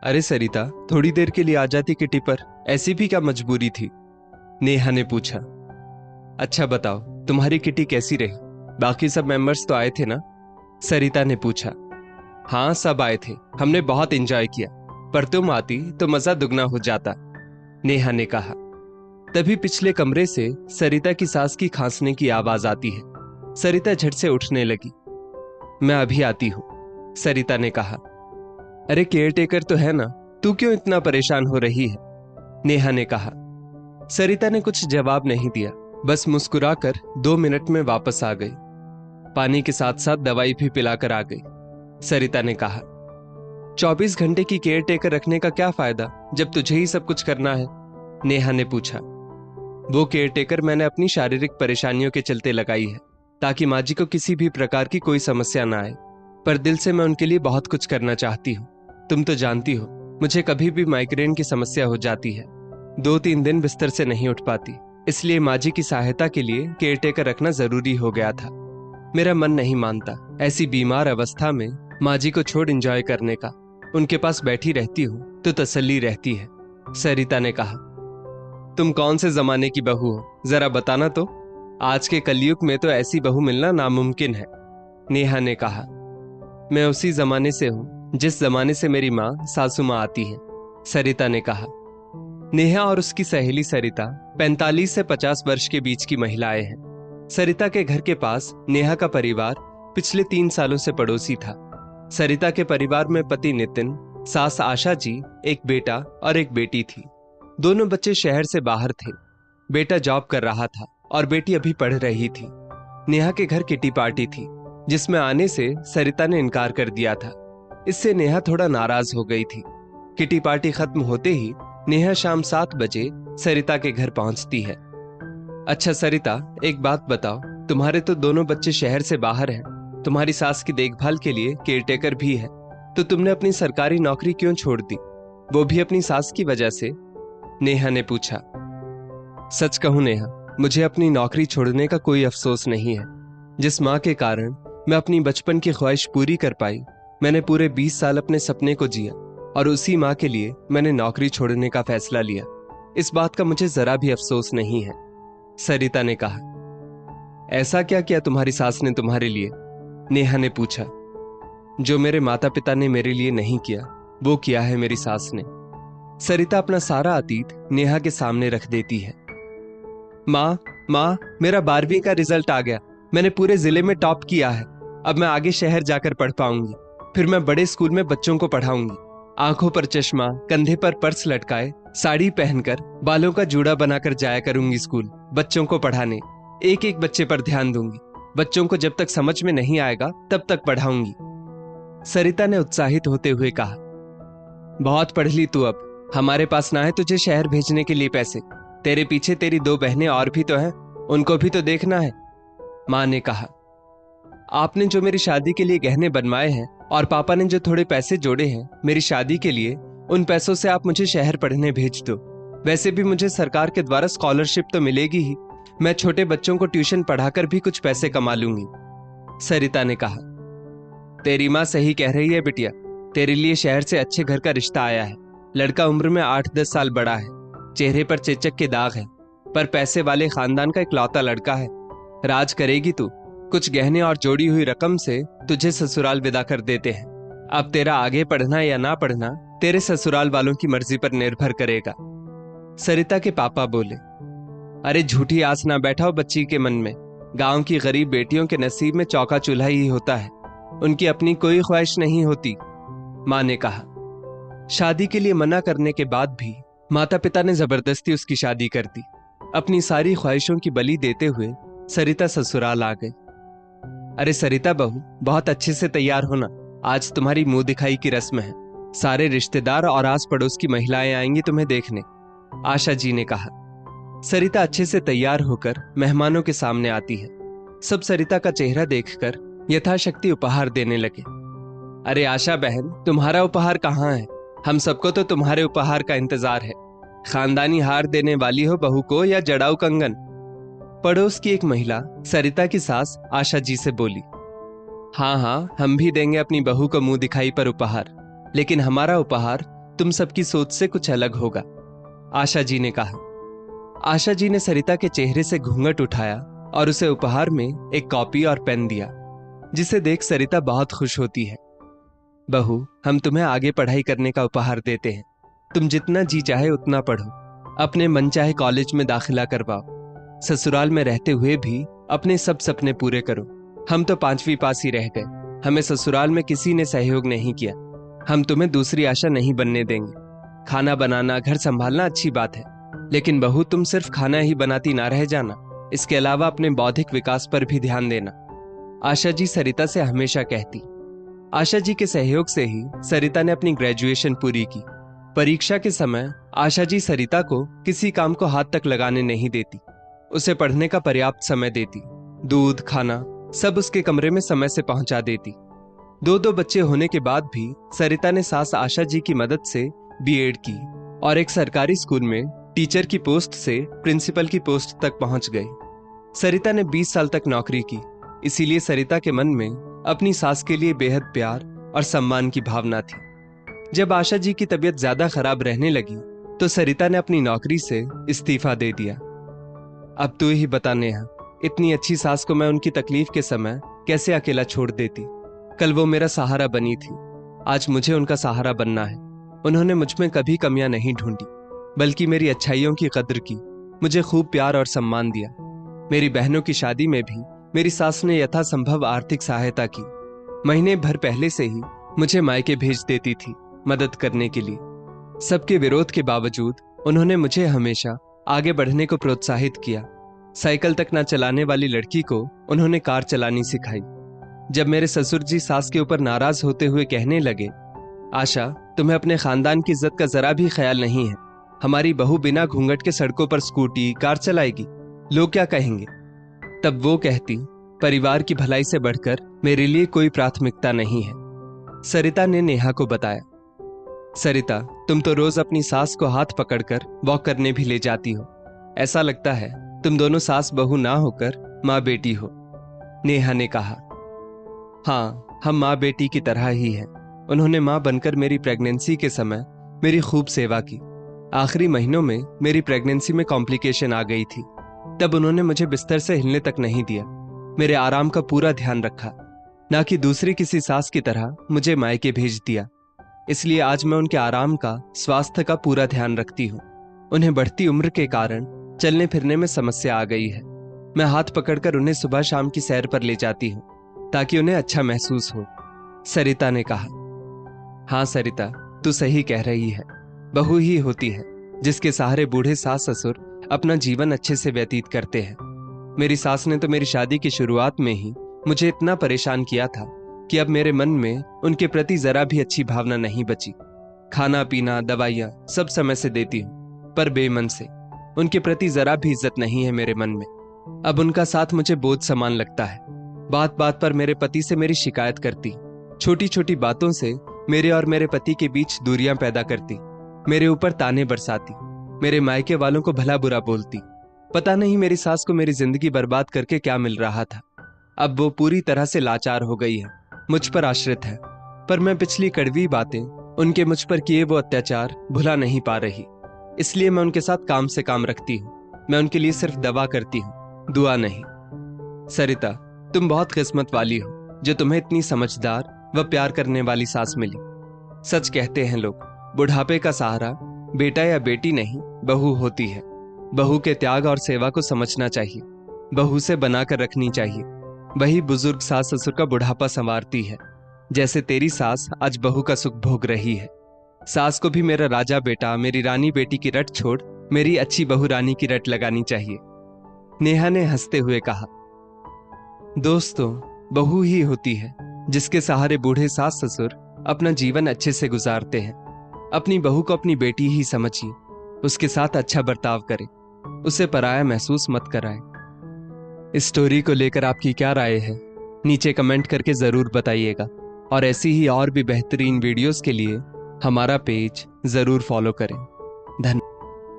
अरे सरिता, थोड़ी देर के लिए आ जाती किटी पर, ऐसी भी क्या मजबूरी थी? नेहा ने पूछा। अच्छा बताओ, तुम्हारी किटी कैसी रही? बाकी सब मेंबर्स तो आए थे ना? सरिता ने पूछा। हाँ, सब आए थे, हमने बहुत एंजॉय किया, पर तुम आती तो मजा दुगना हो जाता, नेहा ने कहा। तभी पिछले कमरे से सरिता की सास की खांसने की आवाज आती है। सरिता झट से उठने लगी। मैं अभी आती हूं, सरिता ने कहा। अरे केयर टेकर तो है ना, तू क्यों इतना परेशान हो रही है? नेहा ने कहा। सरिता ने कुछ जवाब नहीं दिया, बस मुस्कुराकर 2 मिनट में वापस आ गई। पानी के साथ साथ दवाई भी पिलाकर आ गई। सरिता ने कहा, 24 घंटे की केयर टेकर रखने का क्या फायदा जब तुझे ही सब कुछ करना है? नेहा ने पूछा। वो केयर टेकर मैंने अपनी शारीरिक परेशानियों के चलते लगाई है, ताकि माँ जी को किसी भी प्रकार की कोई समस्या ना आए, पर दिल से मैं उनके लिए बहुत कुछ करना चाहती हूँ। तुम तो जानती हो, मुझे कभी भी माइग्रेन की समस्या हो जाती है, 2-3 दिन बिस्तर से नहीं उठ पाती, इसलिए माँ जी की सहायता के लिए केयर टेकर रखना जरूरी हो गया था। मेरा मन नहीं मानता ऐसी बीमार अवस्था में माँ जी को छोड़ एंजॉय करने का। उनके पास बैठी रहती हूँ तो तसल्ली रहती है, सरिता ने कहा। तुम कौन से जमाने की बहू हो, जरा बताना तो। आज के कलयुग में तो ऐसी बहू मिलना नामुमकिन है, नेहा ने कहा। मैं उसी जमाने से हूं जिस जमाने से मेरी माँ सासू माँ आती है, सरिता ने कहा। नेहा और उसकी सहेली सरिता 45 से 50 वर्ष के बीच की महिलाएं हैं। सरिता के घर के पास नेहा का परिवार पिछले 3 सालों से पड़ोसी था। सरिता के परिवार में पति नितिन, सास आशा जी, एक बेटा और एक बेटी थी। दोनों बच्चे शहर से बाहर थे। बेटा जॉब कर रहा था और बेटी अभी पढ़ रही थी। नेहा के घर किटी पार्टी थी, जिसमें आने से सरिता ने इनकार कर दिया था। इससे नेहा थोड़ा नाराज हो गई थी। किटी पार्टी खत्म होते ही नेहा शाम 7 बजे सरिता के घर पहुंचती है। अच्छा सरिता, एक बात बताओ, तुम्हारे तो दोनों बच्चे शहर से बाहर हैं, तुम्हारी सास की देखभाल के लिए केयरटेकर भी है, तो तुमने अपनी सरकारी नौकरी क्यों छोड़ दी, वो भी अपनी सास की वजह से? नेहा ने पूछा। सच कहूं नेहा, मुझे अपनी नौकरी छोड़ने का कोई अफसोस नहीं है। जिस माँ के कारण मैं अपनी बचपन की ख्वाहिश पूरी कर पाई, मैंने पूरे 20 साल अपने सपने को जिया, और उसी माँ के लिए मैंने नौकरी छोड़ने का फैसला लिया। इस बात का मुझे जरा भी अफसोस नहीं है, सरिता ने कहा। ऐसा क्या किया तुम्हारी सास ने तुम्हारे लिए? नेहा ने पूछा। जो मेरे माता पिता ने मेरे लिए नहीं किया, वो किया है मेरी सास ने। सरिता अपना सारा अतीत नेहा के सामने रख देती है। माँ, मेरा 12वीं का रिजल्ट आ गया, मैंने पूरे जिले में टॉप किया है। अब मैं आगे शहर जाकर पढ़ पाऊंगी, फिर मैं बड़े स्कूल में बच्चों को पढ़ाऊंगी। आंखों पर चश्मा, कंधे पर पर्स लटकाए, साड़ी पहनकर, बालों का जूड़ा बनाकर जाया करूंगी स्कूल, बच्चों को पढ़ाने। एक एक बच्चे पर ध्यान दूंगी। बच्चों को जब तक समझ में नहीं आएगा तब तक पढ़ाऊंगी, सरिता ने उत्साहित होते हुए कहा। बहुत पढ़ ली तू, अब हमारे पास ना है तुझे शहर भेजने के लिए पैसे। तेरे पीछे तेरी 2 बहनें और भी तो हैं, उनको भी तो देखना है, माँ ने कहा। आपने जो मेरी शादी के लिए गहने बनवाए हैं और पापा ने जो थोड़े पैसे जोड़े हैं मेरी शादी के लिए, उन पैसों से आप मुझे शहर पढ़ने भेज दो। वैसे भी मुझे सरकार के द्वारा स्कॉलरशिप तो मिलेगी ही, मैं छोटे बच्चों को ट्यूशन पढ़ाकर भी कुछ पैसे कमा लूंगी, सरिता ने कहा। तेरी माँ सही कह रही है बिटिया, तेरे लिए शहर से अच्छे घर का रिश्ता आया है। लड़का उम्र में 8-10 साल बड़ा है, चेहरे पर चेचक के दाग है, पर पैसे वाले खानदान का इकलौता लड़का है। राज करेगी तू। कुछ गहने और जोड़ी हुई रकम से तुझे ससुराल विदा कर देते हैं। अब तेरा आगे पढ़ना या ना पढ़ना तेरे ससुराल वालों की मर्जी पर निर्भर करेगा, सरिता के पापा बोले। अरे झूठी आस ना बैठाओ बच्ची के मन में। गांव की गरीब बेटियों के नसीब में चौका चूल्हा ही होता है, उनकी अपनी कोई ख्वाहिश नहीं होती, माँ ने कहा। शादी के लिए मना करने के बाद भी माता पिता ने जबरदस्ती उसकी शादी कर दी। अपनी सारी ख्वाहिशों की बलि देते हुए सरिता ससुराल आ गई। अरे सरिता बहू, बहुत अच्छे से तैयार होना, आज तुम्हारी मुंह दिखाई की रस्म है। सारे रिश्तेदार और आस पड़ोस की महिलाएं आएंगी तुम्हें देखने, आशा जी ने कहा। सरिता अच्छे से तैयार होकर मेहमानों के सामने आती है। सब सरिता का चेहरा देखकर यथाशक्ति उपहार देने लगे। अरे आशा बहन, तुम्हारा उपहार कहाँ है? हम सबको तो तुम्हारे उपहार का इंतजार है। खानदानी हार देने वाली हो बहू को या जड़ाऊ कंगन? पड़ोस की एक महिला सरिता की सास आशा जी से बोली। हाँ, हम भी देंगे अपनी बहू को मुंह दिखाई पर उपहार, लेकिन हमारा उपहार तुम सबकी सोच से कुछ अलग होगा, आशा जी ने कहा। आशा जी ने सरिता के चेहरे से घूंघट उठाया और उसे उपहार में एक कॉपी और पेन दिया, जिसे देख सरिता बहुत खुश होती है। बहू, हम तुम्हें आगे पढ़ाई करने का उपहार देते हैं। तुम जितना जी चाहे उतना पढ़ो, अपने मन चाहे कॉलेज में दाखिला करवाओ, ससुराल में रहते हुए भी अपने सब सपने पूरे करो। हम तो 5वीं पास ही रह गए, हमें ससुराल में किसी ने सहयोग नहीं किया। हम तुम्हें दूसरी आशा नहीं बनने देंगे। खाना बनाना, घर संभालना अच्छी बात है, लेकिन बहू तुम सिर्फ खाना ही बनाती ना रह जाना, इसके अलावा अपने बौद्धिक विकास पर भी ध्यान देना, आशा जी सरिता से हमेशा कहती। आशा जी के सहयोग से ही सरिता ने अपनी ग्रेजुएशन पूरी की। परीक्षा के समय आशा जी सरिता को किसी काम को हाथ तक लगाने नहीं देती, उसे पढ़ने का पर्याप्त समय देती, दूध खाना सब उसके कमरे में समय से पहुंचा देती। 2 बच्चे होने के बाद भी सरिता ने सास आशा जी की मदद से बीएड की और एक सरकारी स्कूल में टीचर की पोस्ट से प्रिंसिपल की पोस्ट तक पहुंच गई। सरिता ने 20 साल तक नौकरी की, इसीलिए सरिता के मन में अपनी सास के लिए बेहद प्यार और सम्मान की भावना थी। जब आशा जी की तबीयत ज्यादा खराब रहने लगी तो सरिता ने अपनी नौकरी से इस्तीफा दे दिया। अब तू ही बता नेहा, इतनी अच्छी सास को मैं उनकी तकलीफ के समय कैसे अकेला छोड़ देती। कल वो मेरा सहारा बनी थी, आज मुझे उनका सहारा बनना है। उन्होंने मुझ में कभी कमियां नहीं ढूंढी, बल्कि मेरी अच्छाइयों की कद्र की, मुझे खूब प्यार और सम्मान दिया। मेरी बहनों की शादी में भी मेरी सास ने यथासंभव आर्थिक सहायता की। महीने भर पहले से ही मुझे मायके भेज देती थी मदद करने के लिए। सबके विरोध के बावजूद उन्होंने मुझे हमेशा आगे बढ़ने को प्रोत्साहित किया। साइकिल तक ना चलाने वाली लड़की को उन्होंने कार चलानी सिखाई। जब मेरे ससुर जी सास के ऊपर नाराज होते हुए कहने लगे, आशा तुम्हें अपने खानदान की इज्जत का जरा भी ख्याल नहीं है, हमारी बहू बिना घूंघट के सड़कों पर स्कूटी कार चलाएगी, लोग क्या कहेंगे, तब वो कहती, परिवार की भलाई से बढ़कर मेरे लिए कोई प्राथमिकता नहीं है। सरिता ने नेहा को बताया, सरिता तुम तो रोज अपनी सास को हाथ पकड़कर वॉक करने भी ले जाती हो, ऐसा लगता है तुम दोनों सास बहू ना होकर माँ बेटी हो। नेहा ने कहा, हाँ हम माँ बेटी की तरह ही हैं। उन्होंने माँ बनकर मेरी प्रेगनेंसी के समय मेरी खूब सेवा की। आखिरी महीनों में मेरी प्रेगनेंसी में कॉम्प्लिकेशन आ गई थी, तब उन्होंने मुझे बिस्तर से हिलने तक नहीं दिया, मेरे आराम का पूरा ध्यान रखा, ना कि दूसरी किसी सास की तरह मुझे मायके भेज दिया। इसलिए आज मैं उनके आराम का, स्वास्थ्य का पूरा ध्यान रखती हूँ। उन्हें बढ़ती उम्र के कारण चलने फिरने में समस्या आ गई है। मैं हाथ पकड़कर उन्हें सुबह शाम की सैर पर ले जाती हूँ ताकि उन्हें अच्छा महसूस हो, सरिता ने कहा। हाँ सरिता, तू सही कह रही है, बहू ही होती है जिसके सहारे बूढ़े सास ससुर अपना जीवन अच्छे से व्यतीत करते हैं। मेरी सास ने तो मेरी शादी की शुरुआत में ही मुझे इतना परेशान किया था कि अब मेरे मन में उनके प्रति जरा भी अच्छी भावना नहीं बची। खाना पीना दवाइयाँ सब समय से देती हूँ, पर बेमन से। उनके प्रति जरा भी इज्जत नहीं है मेरे मन में। अब उनका साथ मुझे बोझ समान लगता है। बात बात पर मेरे पति से मेरी शिकायत करती, छोटी छोटी बातों से मेरे और मेरे पति के बीच दूरियां पैदा करती, मेरे ऊपर ताने बरसाती, मेरे मायके वालों को भला बुरा बोलती। पता नहीं मेरी सास को मेरी जिंदगी बर्बाद करके क्या मिल रहा था। अब वो पूरी तरह से लाचार हो गई है, मुझ पर आश्रित है, पर मैं पिछली कड़वी बातें, उनके मुझ पर किए वो अत्याचार भुला नहीं पा रही। इसलिए मैं उनके साथ काम से काम रखती हूँ। मैं उनके लिए सिर्फ दवा करती हूँ, दुआ नहीं। सरिता, तुम बहुत किस्मत वाली हो जो तुम्हें इतनी समझदार व प्यार करने वाली सास मिली। सच कहते हैं लोग, बुढ़ापे का सहारा बेटा या बेटी नहीं बहू होती है। बहू के त्याग और सेवा को समझना चाहिए, बहू से बनाकर रखनी चाहिए। वही बुजुर्ग सास ससुर का बुढ़ापा संवारती है, जैसे तेरी सास आज बहू का सुख भोग रही है। सास को भी मेरा राजा बेटा, मेरी रानी बेटी की रट छोड़ मेरी अच्छी बहू रानी की रट लगानी चाहिए, नेहा ने हंसते हुए कहा। दोस्तों, बहू ही होती है जिसके सहारे बूढ़े सास ससुर अपना जीवन अच्छे से गुजारते हैं। अपनी बहू को अपनी बेटी ही समझिए, उसके साथ अच्छा बर्ताव करें, उसे पराया महसूस मत कराएं। इस स्टोरी को लेकर आपकी क्या राय है, नीचे कमेंट करके जरूर बताइएगा। और ऐसी ही और भी बेहतरीन वीडियोस के लिए हमारा पेज जरूर फॉलो करें। धन्यवाद।